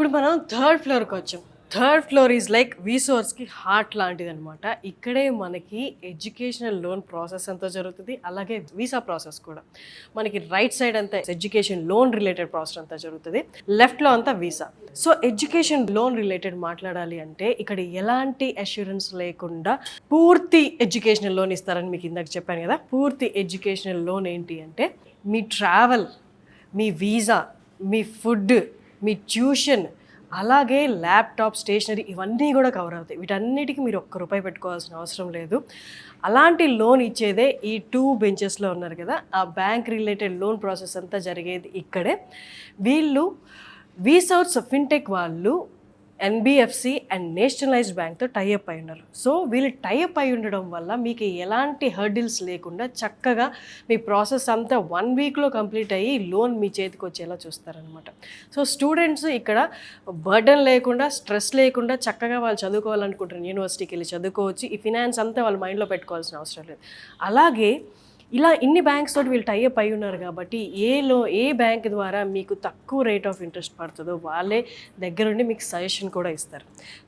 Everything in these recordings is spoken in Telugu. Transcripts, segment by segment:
ఇప్పుడు మనం థర్డ్ ఫ్లోర్కి వచ్చాం. థర్డ్ ఫ్లోర్ ఈజ్ లైక్ వీసోర్స్కి హార్ట్ లాంటిది అనమాట. ఇక్కడే మనకి ఎడ్యుకేషనల్ లోన్ ప్రాసెస్ అంతా జరుగుతుంది, అలాగే వీసా ప్రాసెస్ కూడా. మనకి రైట్ సైడ్ అంతా ఎడ్యుకేషన్ లోన్ రిలేటెడ్ ప్రాసెస్ అంతా జరుగుతుంది, లెఫ్ట్లో అంతా visa. So education loan related మాట్లాడాలి అంటే ఇక్కడ ఎలాంటి అష్యూరెన్స్ లేకుండా పూర్తి ఎడ్యుకేషనల్ లోన్ ఇస్తారని మీకు ఇందాక చెప్పాను కదా. పూర్తి ఎడ్యుకేషనల్ లోన్ ఏంటి అంటే మీ ట్రావెల్, మీ వీసా, మీ ఫుడ్, మీ ట్యూషన్, అలాగే ల్యాప్టాప్, స్టేషనరీ ఇవన్నీ కూడా కవర్ అవుతాయి. వీటన్నిటికీ మీరు ₹1 పెట్టుకోవాల్సిన అవసరం లేదు. అలాంటి లోన్ ఇచ్చేదే ఈ 2 బెంచెస్లో ఉన్నారు కదా, ఆ బ్యాంక్ రిలేటెడ్ లోన్ ప్రాసెస్ అంతా జరిగేది ఇక్కడే. వీళ్ళు వీసౌట్స్ ఫిన్టెక్ వాళ్ళు ఎన్బిఎఫ్సి అండ్ నేషనలైజ్డ్ బ్యాంక్తో టైఅప్ అయి ఉన్నారు. సో వీళ్ళు టైఅప్ అయి ఉండడం వల్ల మీకు ఎలాంటి హర్డిల్స్ లేకుండా చక్కగా మీ ప్రాసెస్ అంతా 1 వీక్లో కంప్లీట్ అయ్యి లోన్ మీ చేతికి వచ్చేలా చూస్తారనమాట. సో స్టూడెంట్స్ ఇక్కడ బర్డన్ లేకుండా, స్ట్రెస్ లేకుండా చక్కగా వాళ్ళు చదువుకోవాలనుకుంటున్నారు యూనివర్సిటీకి వెళ్ళి చదువుకోవచ్చు. ఈ ఫినాన్స్ అంతా వాళ్ళ మైండ్లో పెట్టుకోవాల్సిన అవసరం లేదు. అలాగే ఇలా ఇన్ని బ్యాంక్స్ తోటి వీళ్ళు టైఅప్ అయి ఉన్నారు కాబట్టి ఏ బ్యాంక్ ద్వారా మీకు తక్కువ రేట్ ఆఫ్ ఇంట్రెస్ట్ పడుతుందో వాళ్ళే దగ్గరుండి మీకు సజెషన్ కూడా ఇస్తారు.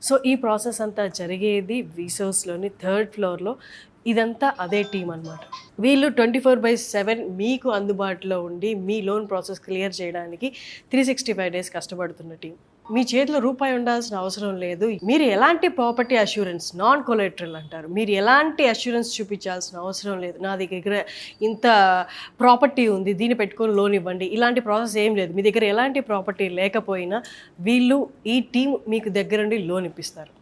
సో ఈ ప్రాసెస్ అంతా జరిగేది వీసోస్లోని థర్డ్ ఫ్లోర్లో. ఇదంతా అదే టీం అనమాట. వీళ్ళు 24/7 మీకు అందుబాటులో ఉండి మీ లోన్ ప్రాసెస్ క్లియర్ చేయడానికి 365 డేస్ కష్టపడుతున్న టీం. మీ చేతిలో రూపాయి ఉండాల్సిన అవసరం లేదు. మీరు ఎలాంటి ప్రాపర్టీ అష్యూరెన్స్, నాన్ కొలెటరల్ అంటారు, మీరు ఎలాంటి అష్యూరెన్స్ చూపించాల్సిన అవసరం లేదు. నా దగ్గర ఇంత ప్రాపర్టీ ఉంది, దీన్ని పెట్టుకొని లోన్ ఇవ్వండి, ఇలాంటి ప్రాసెస్ ఏం లేదు. మీ దగ్గర ఎలాంటి ప్రాపర్టీ లేకపోయినా వీళ్ళు, ఈ టీం మీకు దగ్గరుండి లోన్ ఇప్పిస్తారు.